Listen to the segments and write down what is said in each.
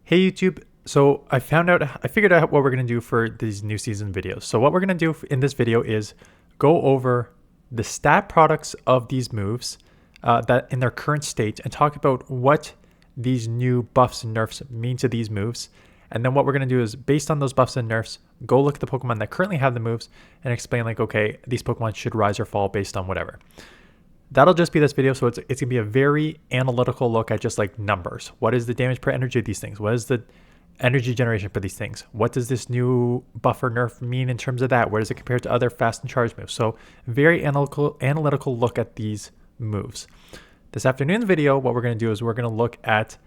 Hey YouTube, so I figured out what we're going to do for these new season videos. So what we're going to do in this video is go over the stat products of these moves that in their current state and talk about what these new buffs and nerfs mean to these moves. And then what we're going to do is, based on those buffs and nerfs, go look at the Pokemon that currently have the moves and explain like, okay, these Pokemon should rise or fall based on whatever. That'll just be this video, so it's going to be a very analytical look at just like numbers. What is the damage per energy of these things? What is the energy generation for these things? What does this new buff or nerf mean in terms of that? Where does it compare to other fast and charge moves? So very analytical look at these moves. This afternoon's video, what we're going to do is we're going to look at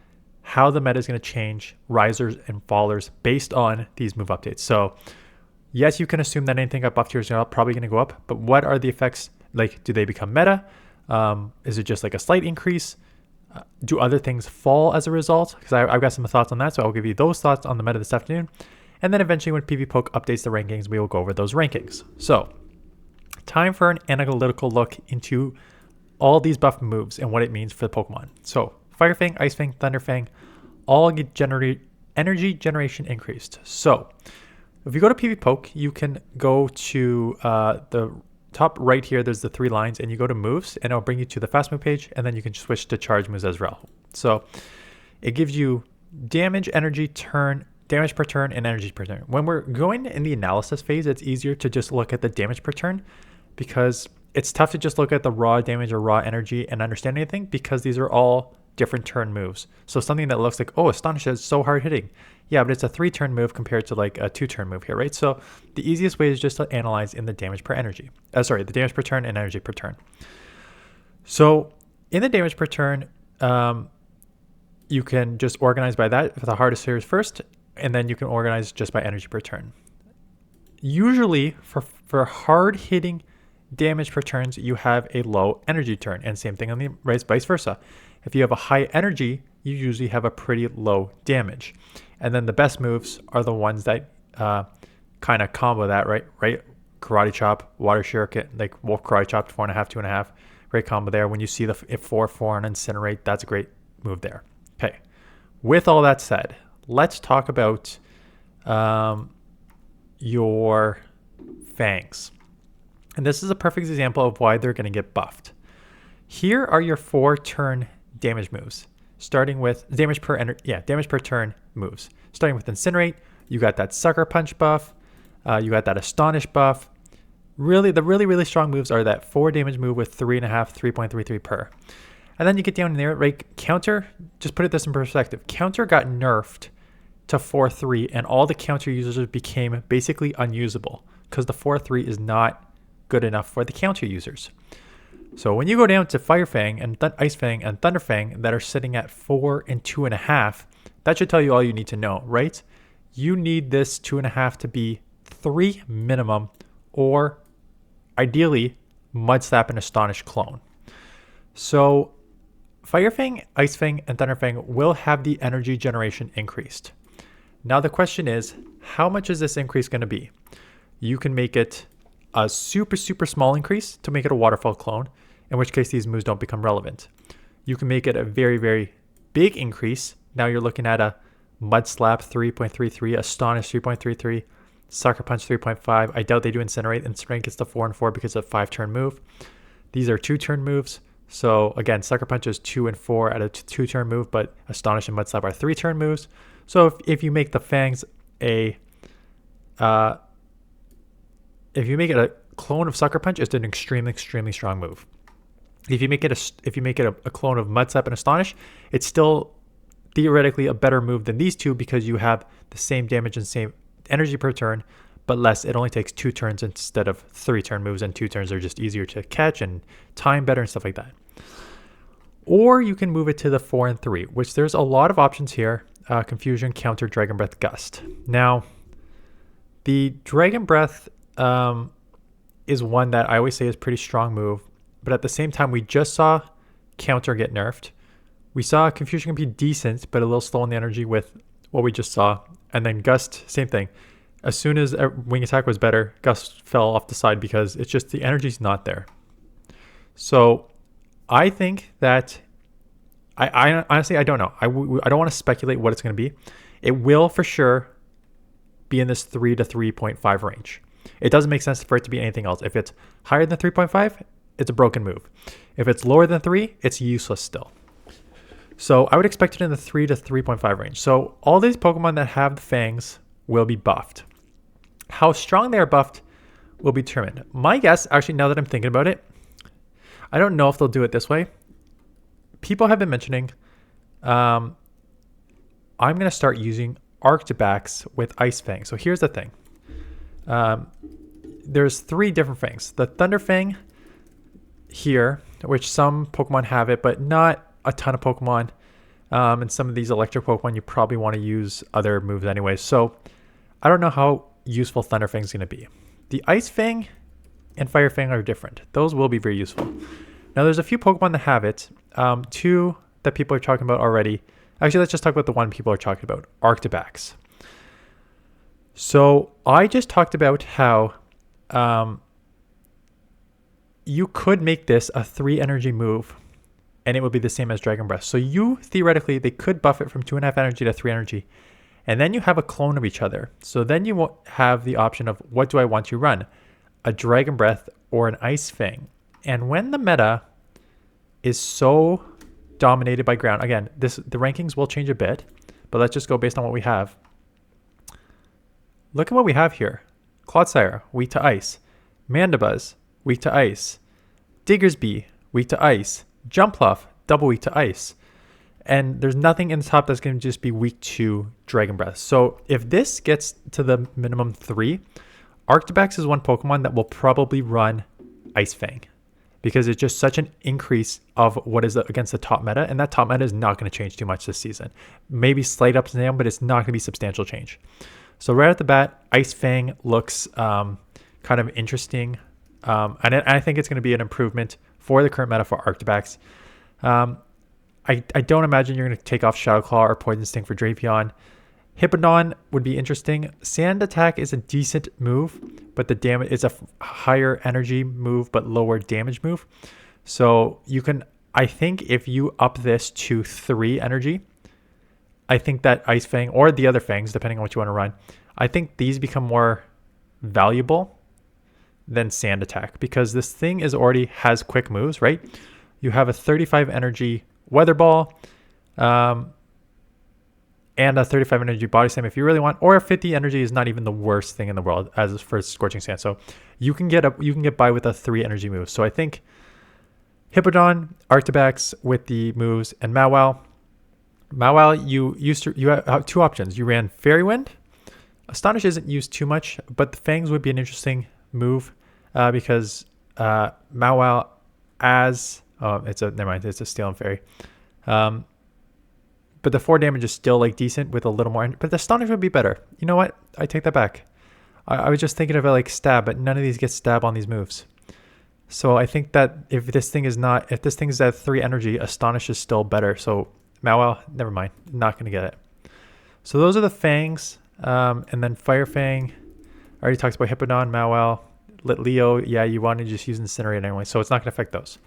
how the meta is going to change risers and fallers based on these move updates. So yes, you can assume that anything got buffed here is probably going to go up, but what are the effects? Like, do they become meta? Is it just like a slight increase? Do other things fall as a result? Because I've got some thoughts on that, so I'll give you those thoughts on the meta this afternoon. And then eventually when PvPoke updates the rankings, we will go over those rankings. So time for an analytical look into all these buff moves and what it means for the Pokemon. So Fire Fang, Ice Fang, Thunder Fang, all get energy generation increased. So if you go to PvPoke, you can go to the top right here, there's the three lines, and you go to moves and it'll bring you to the fast move page, and then you can switch to charge moves as well. So it gives you damage, energy, turn, damage per turn, and energy per turn. When we're going in the analysis phase, it's easier to just look at the damage per turn because it's tough to just look at the raw damage or raw energy and understand anything because these are all different turn moves. So something that looks like, oh, Astonish is so hard hitting. Yeah, but it's a 3-turn move compared to like a 2-turn move here, right? So the easiest way is just to analyze in the damage per energy. The damage per turn and energy per turn. So in the damage per turn, you can just organize by that for the hardest hitters first, and then you can organize just by energy per turn. Usually for hard hitting damage per turns, you have a low energy turn, and same thing on the right, vice versa. If you have a high energy, you usually have a pretty low damage. And then the best moves are the ones that kind of combo that, right? Karate Chop, Water Shuriken, like Wolf Karate Chop, 4.5, 2.5. Great combo there. When you see the 4 and Incinerate, that's a great move there. Okay. With all that said, let's talk about your fangs. And this is a perfect example of why they're going to get buffed. Here are your 4-turn damage moves, starting with damage per turn moves. Starting with Incinerate, you got that Sucker Punch buff, you got that Astonish buff. Really, the really strong moves are that 4 damage move with 3.5, 3.33 per. And then you get down in there, right? Counter, just put this in perspective. Counter got nerfed to 4-3, and all the counter users became basically unusable because the 4-3 is not good enough for the counter users. So when you go down to Fire Fang and Ice Fang and Thunder Fang that are sitting at 4 and 2.5, that should tell you all you need to know, right? You need this 2.5 to be 3 minimum, or ideally Mud Slap and Astonish clone. So Fire Fang, Ice Fang, and Thunder Fang will have the energy generation increased. Now the question is, how much is this increase going to be? You can make it a super small increase to make it a waterfall clone, in which case these moves don't become relevant. You can make it a very big increase. Now you're looking at a Mud Slap 3.33, Astonish 3.33, Sucker Punch 3.5. I doubt they do Incinerate. Incinerate gets to 4 and 4 because of a 5-turn move. These are 2-turn moves. So again, Sucker Punch is 2 and 4 at a 2-turn move, but Astonish and Mud Slap are 3-turn moves. So if you make the Fangs if you make it a clone of Sucker Punch, it's an extremely strong move. If you make it a clone of Mud Slap and Astonish, it's still theoretically a better move than these two because you have the same damage and same energy per turn, but less. It only takes 2 turns instead of 3-turn moves, and 2 turns are just easier to catch and time better and stuff like that. Or you can move it to the 4 and 3, which there's a lot of options here. Confusion, Counter, Dragon Breath, Gust. Now, the Dragon Breath is one that I always say is a pretty strong move, but at the same time, we just saw Counter get nerfed. We saw Confusion can be decent, but a little slow on the energy with what we just saw. And then Gust, same thing. As soon as Wing Attack was better, Gust fell off the side because it's just the energy's not there. So I think that I honestly, I don't know. I don't want to speculate what it's going to be. it will for sure be in this 3 to 3.5 range. It doesn't make sense for it to be anything else. If it's higher than 3.5, it's a broken move. If it's lower than 3, it's useless still. So I would expect it in the 3 to 3.5 range. So all these Pokemon that have the fangs will be buffed. How strong they are buffed will be determined. My guess, actually, now that I'm thinking about it, I don't know if they'll do it this way. People have been mentioning, I'm going to start using Arctibax with Ice Fang. So here's the thing. There's 3 different fangs. The Thunder Fang here, which some Pokemon have it, but not a ton of Pokemon. And some of these electric Pokemon, you probably want to use other moves anyway. So I don't know how useful Thunder Fang is going to be. The Ice Fang and Fire Fang are different. Those will be very useful. Now there's a few Pokemon that have it. 2 that people are talking about already. Actually, let's just talk about the one people are talking about, Arctibax. So I just talked about how you could make this a 3 energy move and it would be the same as Dragon Breath. So you, theoretically, they could buff it from 2.5 energy to 3 energy. And then you have a clone of each other. So then you won't have the option of what do I want to run? A Dragon Breath or an Ice Fang. And when the meta is so dominated by ground, again, the rankings will change a bit, but let's just go based on what we have. Look at what we have here. Clodsire, weak to ice. Mandibuzz, weak to ice. Diggersby, weak to ice. Jumpluff, double weak to ice. And there's nothing in the top that's going to just be weak to Dragon Breath. So if this gets to the minimum 3, Arctibax is one Pokemon that will probably run Ice Fang, because it's just such an increase of what is against the top meta, and that top meta is not going to change too much this season. Maybe slight ups and downs, but it's not going to be substantial change. So right at the bat, Ice Fang looks kind of interesting, and I think it's going to be an improvement for the current meta for Arctibax. I don't imagine you're going to take off Shadow Claw or Poison Sting for Drapion. Hippowdon would be interesting. Sand Attack is a decent move, but the damage is a higher energy move but lower damage move. So you can, I think if you up this to 3 energy, I think that Ice Fang or the other Fangs, depending on what you want to run, I think these become more valuable than Sand Attack, because this thing has quick moves, right? You have a 35 energy Weather Ball, and a 35 energy Body Slam if you really want, or a 50 energy is not even the worst thing in the world as for Scorching Sand. So you can get by with a 3 energy move. So I think Hippowdon, Arctibax with the moves, and Mawile. Mawile, you have 2 options. You ran Fairy Wind. Astonish isn't used too much, but the Fangs would be an interesting move because Mawile it's a Steel and Fairy. But the 4 damage is still like decent with a little more, but the Astonish would be better. You know what? I take that back. I was just thinking of it like Stab, but none of these get Stab on these moves. So I think that if this thing is at 3 energy, Astonish is still better. So Mawile, never mind. Not going to get it. So those are the Fangs. And then Fire Fang. I already talked about Hippowdon, Mawile, Litleo. Yeah, you want to just use Incinerate anyway, so it's not going to affect those.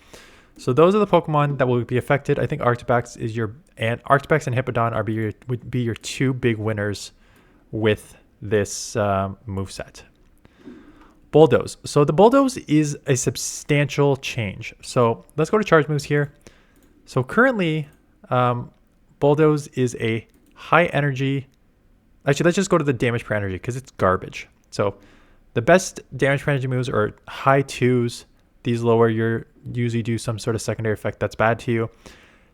So those are the Pokemon that will be affected. I think Arctibax Arctibax and Hippowdon would be your 2 big winners with this moveset. Bulldoze. So the Bulldoze is a substantial change. So let's go to charge moves here. So currently, Bulldoze is a high energy. Actually, let's just go to the damage per energy because it's garbage. So the best damage per energy moves are high 2s. These lower, you usually do some sort of secondary effect that's bad to you.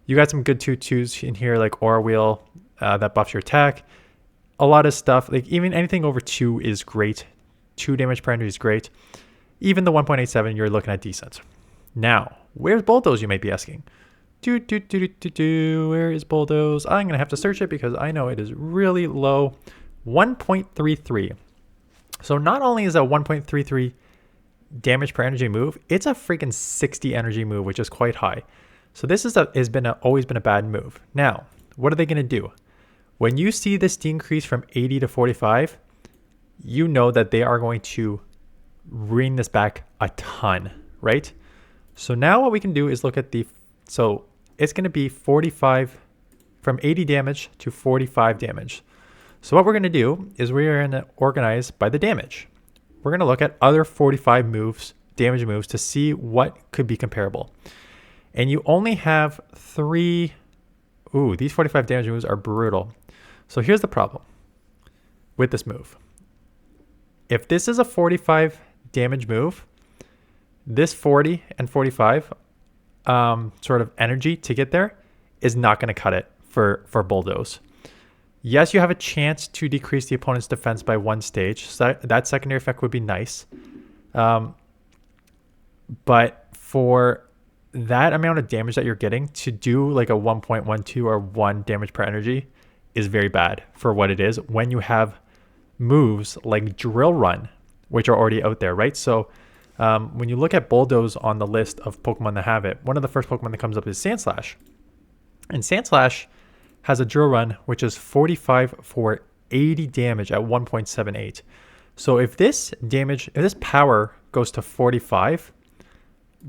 You got some good 2/2s in here, like Aura Wheel, that buffs your attack. A lot of stuff, like even anything over 2 is great. 2 damage per energy is great. Even the 1.87, you're looking at decent. Now, where's Bulldoze, you might be asking? Where is Bulldoze? I'm going to have to search it because I know it is really low. 1.33. So not only is that 1.33 damage per energy move, it's a freaking 60 energy move, which is quite high. So this has always been a bad move. Now, what are they going to do? When you see this decrease from 80 to 45, you know that they are going to bring this back a ton, right? So now what we can do is look at so it's going to be 45 from 80 damage to 45 damage. So what we're going to do is we're going to organize by the damage. We're going to look at other 45 moves, damage moves, to see what could be comparable. And you only have 3. Ooh, these 45 damage moves are brutal. So here's the problem with this move. If this is a 45 damage move, this 40 and 45 sort of energy to get there is not going to cut it for Bulldoze. Yes, you have a chance to decrease the opponent's defense by 1 stage. So that secondary effect would be nice. But for that amount of damage that you're getting, to do like a 1.12 or 1 damage per energy is very bad for what it is when you have moves like Drill Run, which are already out there, right? So when you look at Bulldoze on the list of Pokemon that have it, one of the first Pokemon that comes up is Sandslash. And Sandslash has a Drill Run, which is 45 for 80 damage at 1.78. So if this power goes to 45,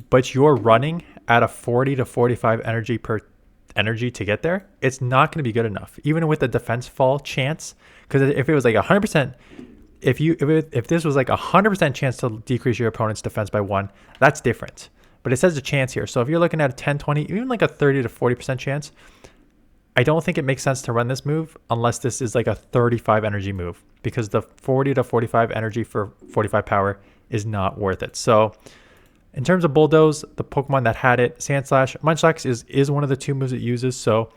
but you're running at a 40 to 45 energy to get there, it's not going to be good enough, even with the defense fall chance. Because if it was like 100%, if this was like 100% chance to decrease your opponent's defense by 1, that's different. But it says a chance here. So if you're looking at a 10, 20, even like a 30 to 40% chance, I don't think it makes sense to run this move unless this is like a 35 energy move, because the 40 to 45 energy for 45 power is not worth it. So in terms of Bulldoze, the Pokemon that had it, Sandslash, Munchlax is one of the 2 moves it uses. So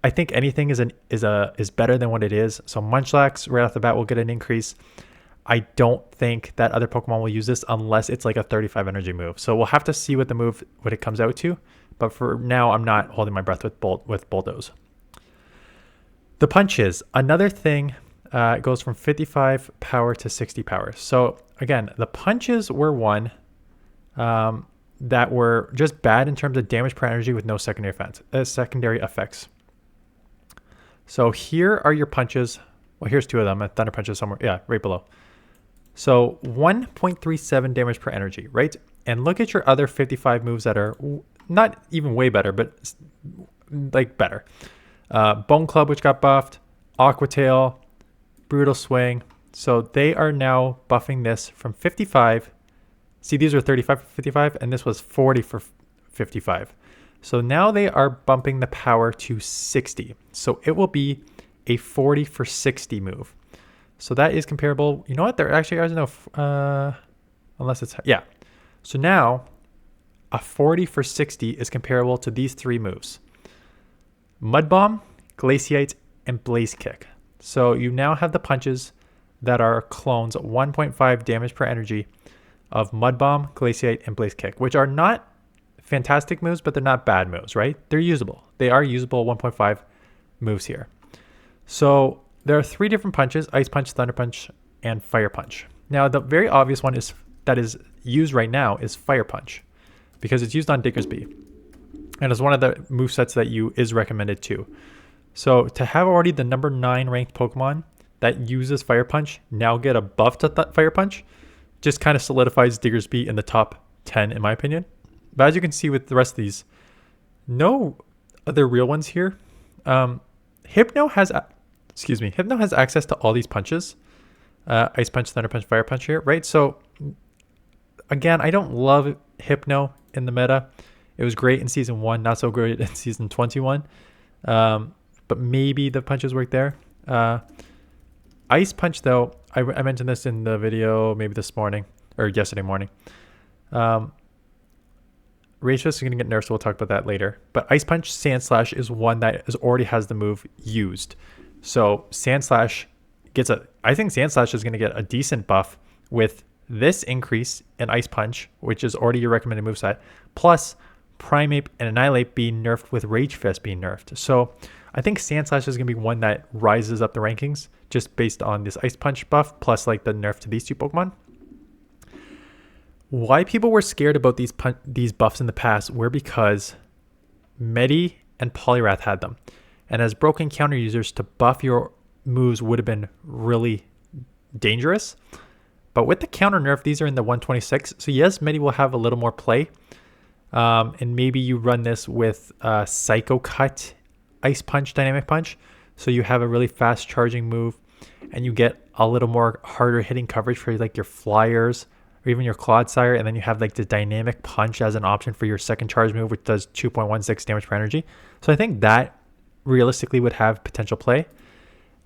I think anything is better than what it is. So Munchlax right off the bat will get an increase. I don't think that other Pokemon will use this unless it's like a 35 energy move. So we'll have to see what it comes out to. But for now, I'm not holding my breath with Bulldoze. The punches, another thing, goes from 55 power to 60 power. So again, the punches were one that were just bad in terms of damage per energy with no secondary effects. So here are your punches. Well, here's 2 of them. Thunder Punch is somewhere, yeah, right below. So 1.37 damage per energy, right? And look at your other 55 moves that are not even way better, but like better. Bone Club, which got buffed, Aqua Tail, Brutal Swing. So they are now buffing this from 55. See, these are 35 for 55, and this was 40 for 55. So now they are bumping the power to 60. So it will be a 40 for 60 move. So that is comparable. You know what? There actually is no, unless it's, yeah. So now a 40 for 60 is comparable to these 3 moves: Mud Bomb, Glaciate, and Blaze Kick. So you now have the punches that are clones, 1.5 damage per energy of Mud Bomb, Glaciate, and Blaze Kick, which are not fantastic moves, but they're not bad moves, right? They're usable. They are usable 1.5 moves here. So there are 3 different punches: Ice Punch, Thunder Punch, and Fire Punch. Now the very obvious one that is used right now is Fire Punch, because it's used on Diggersby, and it's one of the movesets that is recommended too. So to have already the number 9 ranked Pokemon that uses Fire Punch now get a buff to Fire Punch just kind of solidifies Diggersby in the top 10 in my opinion. But as you can see with the rest of these, no other real ones here. Hypno has access to all these punches. Ice Punch, Thunder Punch, Fire Punch here, right? So again, I don't love Hypno in the meta. It was great in season 1, not so great in season 21. But maybe the punches work there. Ice Punch, though, I mentioned this in the video maybe this morning or yesterday morning. Rachel is going to get nerfed, so we'll talk about that later. But Ice Punch Sandslash is one that already has the move used. So Sandslash I think Sandslash is going to get a decent buff with this increase in Ice Punch, which is already your recommended moveset, plus Primeape and Annihilate being nerfed with Rage Fist being nerfed. So I think Sandslash is going to be one that rises up the rankings just based on this Ice Punch buff, plus like the nerf to these 2 Pokemon. Why people were scared about these buffs in the past were because Medi and Poliwrath had them. And as broken counter users, to buff your moves would have been really dangerous. But with the counter nerf, these are in the 126. So yes, Medi will have a little more play. And maybe you run this with Psycho Cut, Ice Punch, Dynamic Punch. So you have a really fast charging move, and you get a little more harder hitting coverage for like your flyers or even your Clodsire. And then you have like the dynamic punch as an option for your second charge move, which does 2.16 damage per energy. So I think that realistically would have potential play.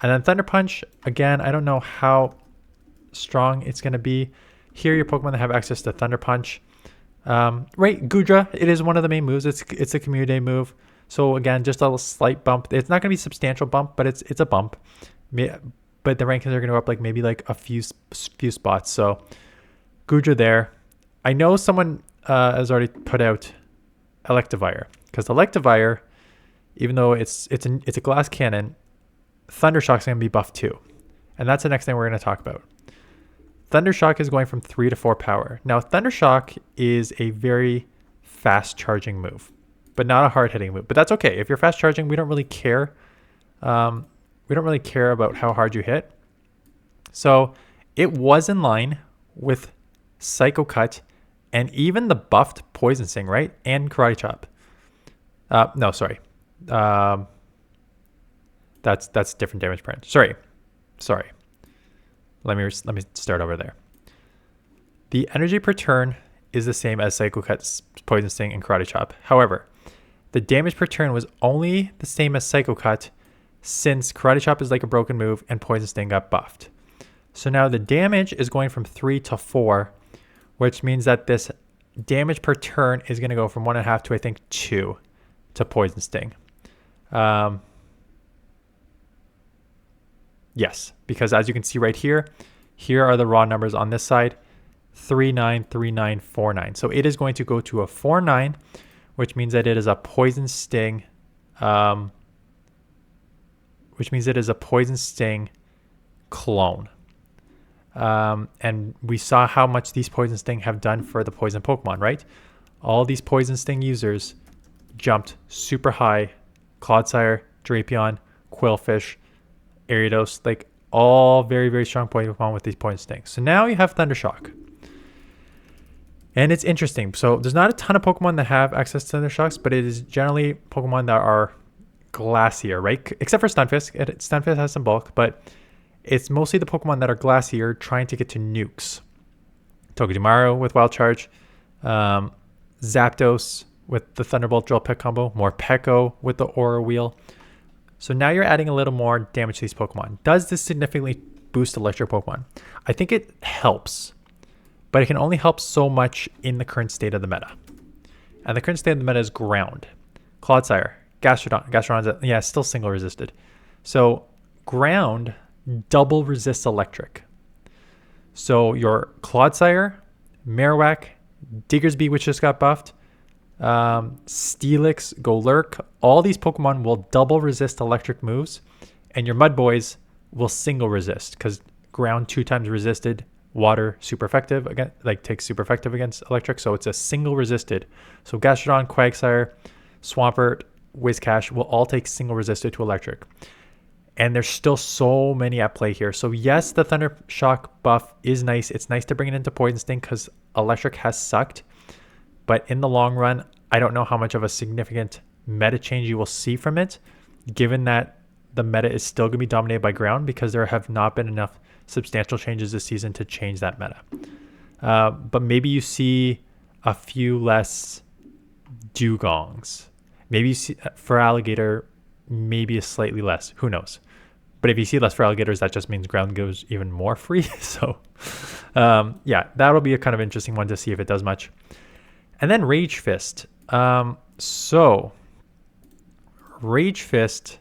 And then Thunder Punch, again, I don't know how strong it's going to be. Here, your Pokemon that have access to Thunder Punch. Right, Gudra, it is one of the main moves. It's a Community Day move. So again, just a slight bump. It's not going to be a substantial bump, but it's a bump. But the rankings are going to go up like maybe like a few spots. So Gudra there. I know someone has already put out Electivire, because Electivire, even though it's a glass cannon, Thundershock's going to be buffed too. And that's the next thing we're going to talk about. Thundershock is going from 3 to 4 power. Now, Thundershock is a very fast charging move, but not a hard hitting move. But that's okay. If you're fast charging, we don't really care. We don't really care about how hard you hit. So it was in line with Psycho Cut and even the buffed Poison Sting, right? And Karate Chop. No, sorry. That's different damage per inch. Sorry. Let me start over there. The energy per turn is the same as Psycho Cut, Poison Sting, and Karate Chop. However, the damage per turn was only the same as Psycho Cut, since Karate Chop is like a broken move and Poison Sting got buffed. So now the damage is going from 3 to 4, which means that this damage per turn is going to go from 1.5 to I think 2 to Poison Sting. Yes, because as you can see right here are the raw numbers on this side, 3-9, 3-9, 4-9. So it is going to go to a 4-9, which means that it is a Poison Sting, clone. And we saw how much these Poison Sting have done for the poison Pokemon, right? All these Poison Sting users jumped super high. Clodsire, Drapion, Quillfish, Ariados, like all very, very strong Pokemon with these Poison Sting. So now you have Thundershock. And it's interesting. So there's not a ton of Pokemon that have access to Thundershocks, but it is generally Pokemon that are glacier, right? Except for Stunfisk. Stunfisk has some bulk, but it's mostly the Pokemon that are glacier trying to get to nukes. Togedemaru with Wild Charge, Zapdos with the Thunderbolt Drill Peck combo, Morpeko with the Aura Wheel. So now you're adding a little more damage to these Pokemon. Does this significantly boost electric Pokemon? I think it helps, but it can only help so much in the current state of the meta. And the current state of the meta is ground. Clodsire, Gastrodon's, still single resisted. So ground double resists electric. So your Clodsire, Marowak, Diggersby, which just got buffed, Steelix, Golurk, all these Pokemon will double resist electric moves, and your Mud Boys will single resist because ground 2 times resisted, water super effective again, like takes super effective against electric, so it's a single resisted. So Gastrodon, Quagsire, Swampert, Whiscash will all take single resisted to electric. And there's still so many at play here. So yes, the Thundershock buff is nice. It's nice to bring it into Poison Sting because electric has sucked. But in the long run, I don't know how much of a significant meta change you will see from it, given that the meta is still going to be dominated by ground because there have not been enough substantial changes this season to change that meta. But maybe you see a few less Dugongs. Maybe you see for Alligator, maybe a slightly less. Who knows? But if you see less for Alligators, that just means ground goes even more free. So that'll be a kind of interesting one to see if it does much. And then Rage Fist. So Rage Fist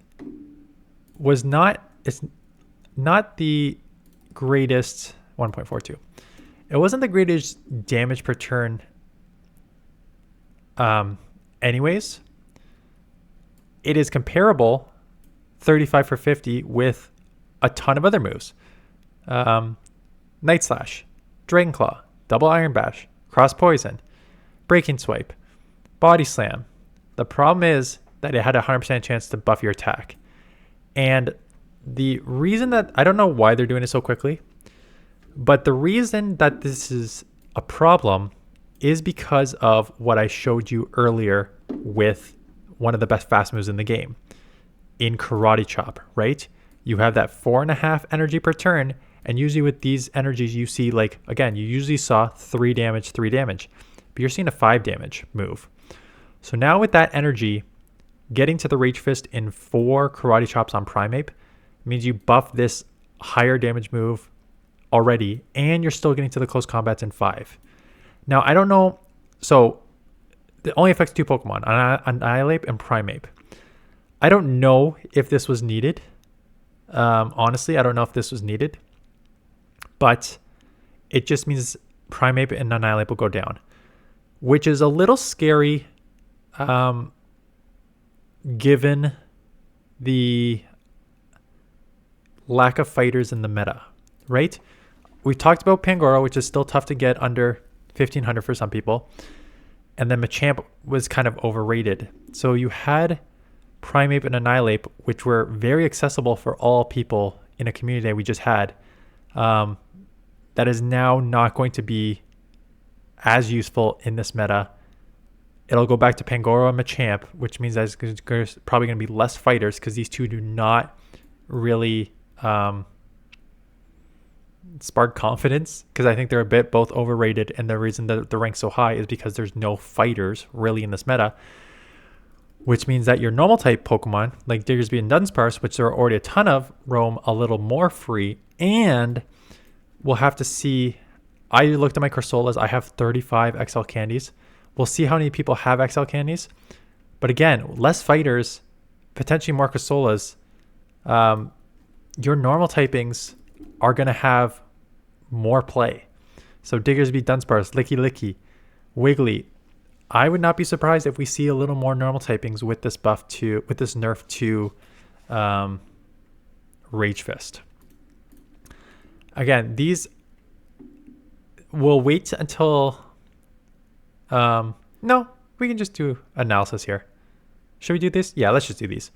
was it's not the greatest 1.42. It wasn't the greatest damage per turn anyways. It is comparable 35 for 50 with a ton of other moves. Night Slash, Dragon Claw, Double Iron Bash, Cross Poison, Breaking Swipe, Body Slam. The problem is that it had a 100% chance to buff your attack. And the reason that, I don't know why they're doing it so quickly, but the reason that this is a problem is because of what I showed you earlier with one of the best fast moves in the game. in Karate Chop, right? You have that 4.5 energy per turn, and usually with these energies, you see like, again, you usually saw 3 damage, 3 damage, but you're seeing a 5 damage move. So now with that energy, getting to the Rage Fist in 4 Karate Chops on Primeape means you buff this higher damage move already, and you're still getting to the close combats in 5. Now, I don't know. So it only affects 2 Pokemon, Annihilate and Primeape. I don't know if this was needed. Honestly, I don't know if this was needed. But it just means Primeape and Annihilate will go down, which is a little scary given the lack of fighters in the meta, right? We talked about Pangoro, which is still tough to get under 1,500 for some people. And then Machamp was kind of overrated. So you had Primeape and Annihilate, which were very accessible for all people in a community that we just had. That is now not going to be as useful in this meta. It'll go back to Pangoro and Machamp, which means that there's probably going to be less fighters because these two do not really spark confidence, because I think they're a bit both overrated, and the reason that the rank's so high is because there's no fighters really in this meta, which means that your normal type Pokemon like Diggersby and Dunsparce, which there are already a ton of, roam a little more free. And we'll have to see. I looked at my Corsolas. I have 35 XL candies. We'll see how many people have XL candies, but again, less fighters, potentially more Corsolas. Your normal typings are going to have more play. So Diggersby, Dunsparce, Licky, Wiggly. I would not be surprised if we see a little more normal typings with this buff to, with this nerf to Rage Fist. Again, these will wait until... no, we can just do analysis here. Should we do this? Yeah, let's just do these.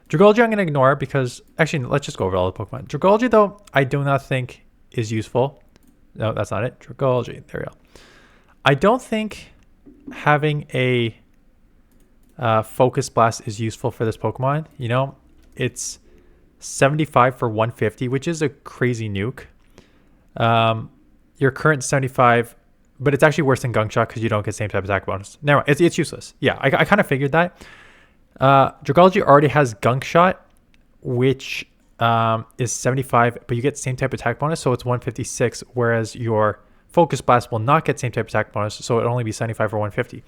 Dragalge I'm going to ignore because... Actually, let's just go over all the Pokemon. Dragalge, though, I do not think is useful. No, that's not it. Dragalge. There we go. I don't think having a Focus Blast is useful for this Pokemon. You know, it's 75 for 150, which is a crazy nuke. Your current 75... But it's actually worse than Gunk Shot because you don't get same type attack bonus. Never mind. It's useless. Yeah, I kind of figured that. Dragalge already has Gunk Shot, which is 75, but you get same type attack bonus, so it's 156, whereas your Focus Blast will not get same type attack bonus, so it'll only be 75 for 150.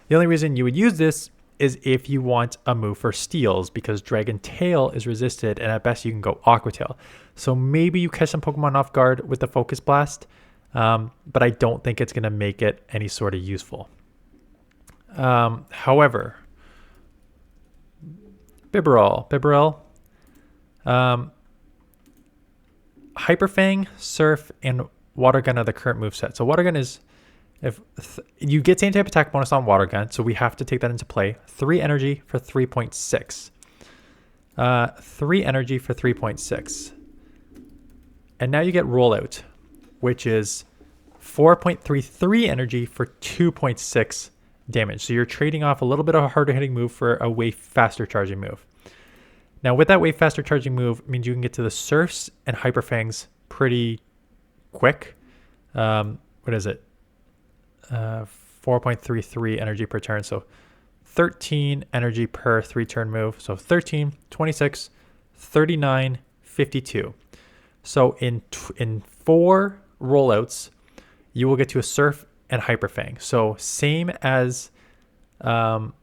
The only reason you would use this is if you want a move for steals, because Dragon Tail is resisted, and at best you can go Aqua Tail. So maybe you catch some Pokemon off guard with the Focus Blast, but I don't think it's going to make it any sort of useful. However, Bibarel, Hyper Fang, Surf, and Water Gun are the current moveset. So Water Gun is, if you get same type attack bonus on Water Gun, so we have to take that into play. 3 energy for 3.6. 3 energy for 3.6. And now you get Rollout, which is 4.33 energy for 2.6 damage. So you're trading off a little bit of a harder hitting move for a way faster charging move. Now with that way faster charging move means you can get to the Surfs and Hyper Fangs pretty quick. What is it? 4.33 energy per turn. So 13 energy per 3-turn move. So 13, 26, 39, 52. So in 4 rollouts, you will get to a Surf and Hyper Fang. So same as Dunsparce.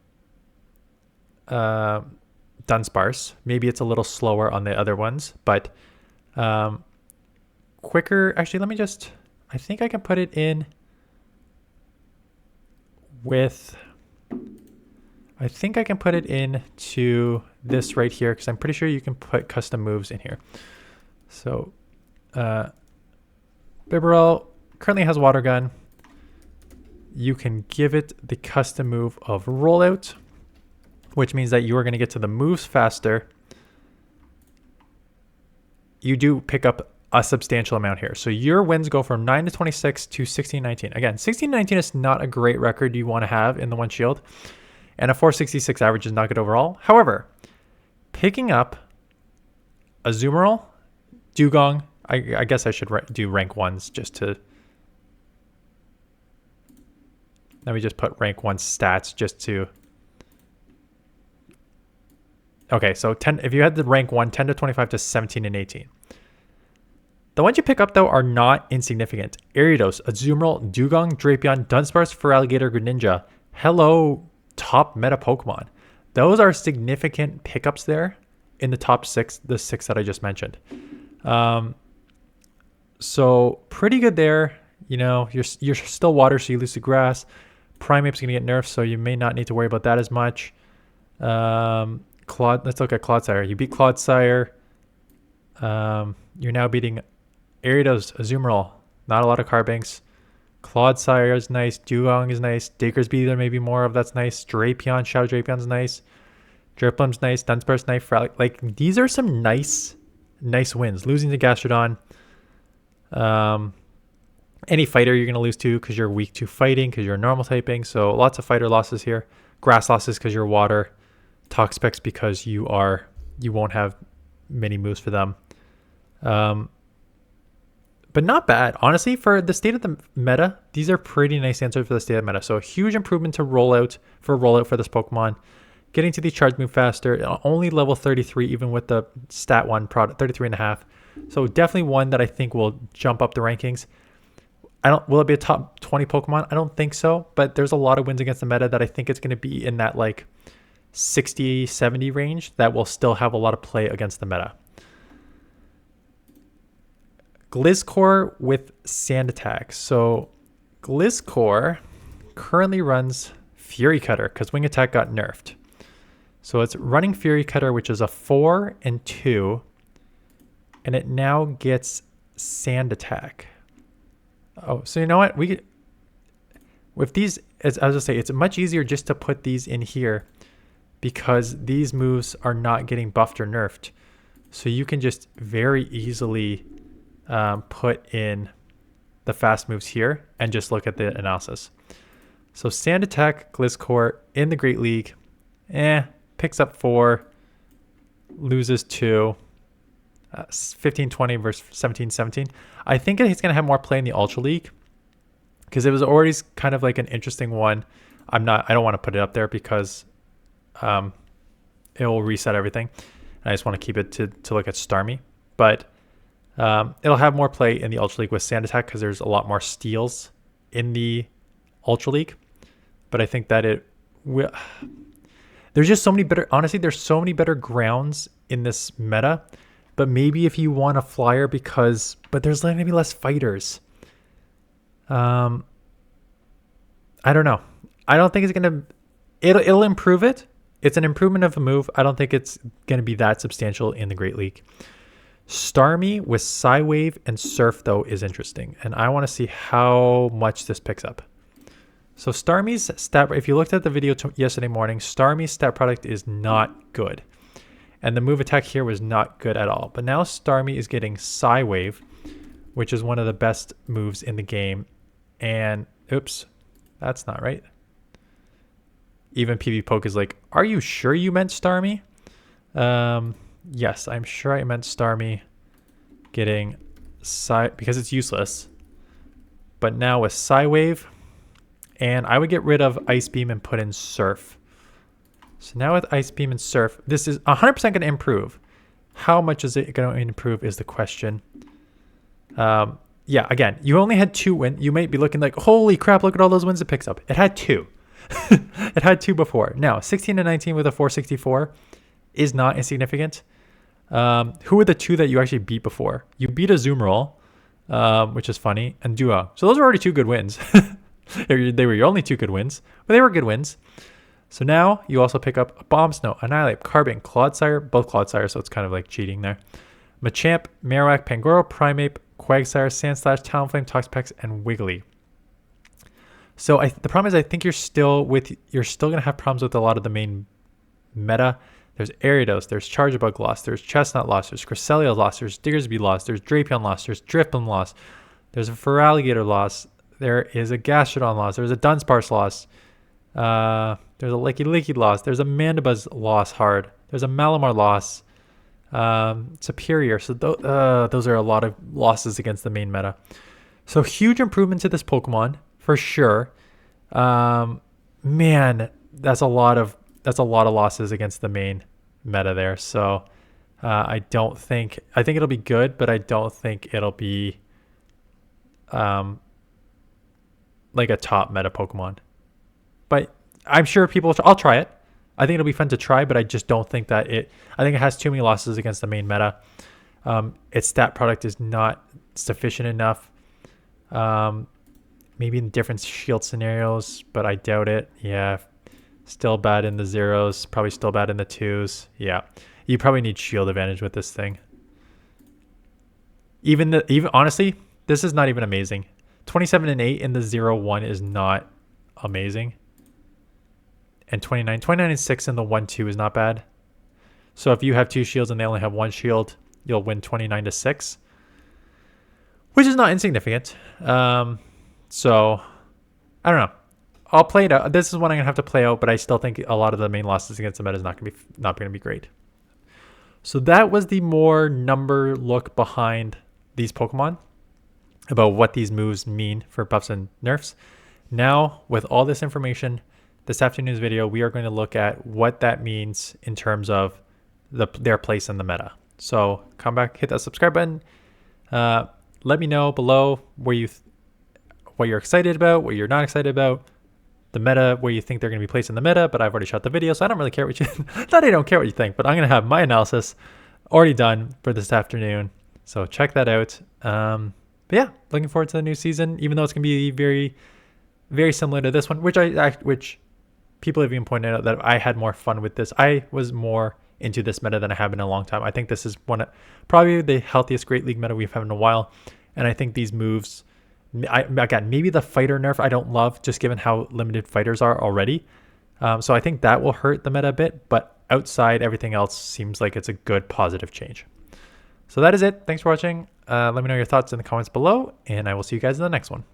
Maybe it's a little slower on the other ones, but quicker. Actually, let me just... I think I can put it in with... I think I can put it in to this right here, because I'm pretty sure you can put custom moves in here. So Bibarel currently has Water Gun. You can give it the custom move of Rollout, which means that you are going to get to the moves faster. You do pick up a substantial amount here. So your wins go from 9 to 26 to 16 19. Again, 16 19 is not a great record you want to have in the One Shield. And a 466 average is not good overall. However, picking up Azumarill, Dugong. I guess I should do rank 1s just to... Let me just put rank 1 stats just to... Okay, so 10. If you had the rank 1, 10 to 25 to 17 and 18. The ones you pick up, though, are not insignificant. Ariados, Azumarill, Dugong, Drapion, Dunsparce, Feraligatr, Greninja. Hello, top meta Pokemon. Those are significant pickups there in the top 6, the 6 that I just mentioned. So pretty good there. You know, you're still water, so you lose to grass. Primeape's going to get nerfed, so you may not need to worry about that as much. Let's look at Clodsire. You beat Clodsire. You're now beating Ariados, Azumarill. Not a lot of Carbanks. Clodsire is nice. Dugong is nice. Diggersby there may be more of. That's nice. Drapion, Shadow Drapion's nice. Driplim's nice. Dunsparce nice. Like, these are some nice wins. Losing to Gastrodon. Any fighter you're going to lose to because you're weak to fighting because you're normal typing. So lots of fighter losses here. Grass losses because you're water. Toxapex because you won't have many moves for them. But not bad. Honestly, for the state of the meta, these are pretty nice answers for the state of the meta. So a huge improvement to rollout for this Pokemon. Getting to the charge move faster. Only level 33 even with the stat 1 product, 33.5. So definitely one that I think will jump up the rankings. Will it be a top 20 Pokemon? I don't think so, but there's a lot of wins against the meta that I think it's going to be in that like 60, 70 range that will still have a lot of play against the meta. Gliscor with Sand Attack. So Gliscor currently runs Fury Cutter because Wing Attack got nerfed. So it's running Fury Cutter, which is a 4 and 2, and it now gets Sand Attack. Oh, so you know what? With these, as I was say, it's much easier just to put these in here because these moves are not getting buffed or nerfed. So you can just very easily put in the fast moves here and just look at the analysis. So Sand Attack, Gliscor in the Great League, picks up 4, loses 2. 15-20 versus 17-17. I think he's going to have more play in the Ultra League because it was already kind of like an interesting one. I don't want to put it up there because it will reset everything. And I just want to keep it to look at Starmie. But it'll have more play in the Ultra League with Sand Attack because there's a lot more steals in the Ultra League. But I think that there's just so many better, honestly, there's so many better grounds in this meta. But maybe if you want a flyer but there's going to be less fighters. I don't know. I don't think it's going to, it'll improve it. It's an improvement of a move. I don't think it's going to be that substantial in the Great League. Starmie with Psywave and Surf, though, is interesting. And I want to see how much this picks up. So Starmie's stat, if you looked at the video yesterday morning, Starmie's stat product is not good. And the move attack here was not good at all. But now Starmie is getting Psywave, which is one of the best moves in the game. And, oops, that's not right. Even PvPoke is like, are you sure you meant Starmie? Yes, I'm sure I meant Starmie getting because it's useless. But now with Psywave, and I would get rid of Ice Beam and put in Surf. So now with Ice Beam and Surf, this is 100% going to improve. How much is it going to improve is the question. Yeah, again, you only had 2 wins. You might be looking like, holy crap, look at all those wins it picks up. It had 2. It had 2 before. Now, 16 and 19 with a 464 is not insignificant. Who were the 2 that you actually beat before? You beat Azumarill, which is funny, and Duo. So those were already 2 good wins. They were your only 2 good wins, but they were good wins. So now you also pick up a Bomb Snow, Annihilate, Carbink, Clodsire, both Clodsire, so it's kind of like cheating there. Machamp, Marowak, Pangoro, Primeape, Quagsire, Sandslash, Talonflame, Toxapex, and Wiggly. So the problem is I think you're still going to have problems with a lot of the main meta. There's Ariados, there's Charjabug loss, there's Chestnut loss, there's Cresselia loss, there's Diggersby loss, there's Drapion loss, there's Drifblim loss, there's a Feraligatr loss, there is a Gastrodon loss, there's a Dunsparce loss, there's a Licky loss, there's a Mandibuzz loss hard, There's a Malamar loss. Superior. So those are a lot of losses against the main meta. So huge improvement to this Pokemon for sure. Man, that's a lot of losses against the main meta there. So I think it'll be good, but I don't think it'll be like a top meta Pokemon. But I'm sure I'll try it. I think it'll be fun to try, but I just don't think that I think it has too many losses against the main meta. Its stat product is not sufficient enough. Maybe in different shield scenarios, but I doubt it. Yeah, still bad in the zeros, probably still bad in the twos. Yeah, you probably need shield advantage with this thing. Even honestly, this is not even amazing. 27 and 8 in the 0-1 is not amazing. And 29 and 6 in the 1-2 is not bad. So if you have 2 shields and they only have 1 shield, you'll win 29 to 6, which is not insignificant. So I don't know. I'll play it out. This is one I'm gonna have to play out, but I still think a lot of the main losses against the meta is not gonna be great. So that was the more number look behind these Pokemon, about what these moves mean for buffs and nerfs. Now, with all this information, this afternoon's video, we are going to look at what that means in terms of their place in the meta. So come back, hit that subscribe button. Let me know below what you're excited about, what you're not excited about, the meta, where you think they're going to be placed in the meta. But I've already shot the video, so I don't really care what you not I don't care what you think, but I'm going to have my analysis already done for this afternoon. So check that out. But yeah, looking forward to the new season, even though it's going to be very, very similar to this one, which people have even pointed out that I had more fun with this. I was more into this meta than I have been in a long time. I think this is probably the healthiest Great League meta we've had in a while. And I think these moves, again, maybe the fighter nerf I don't love, just given how limited fighters are already. So I think that will hurt the meta a bit, but outside, everything else seems like it's a good positive change. So that is it. Thanks for watching. Let me know your thoughts in the comments below, and I will see you guys in the next one.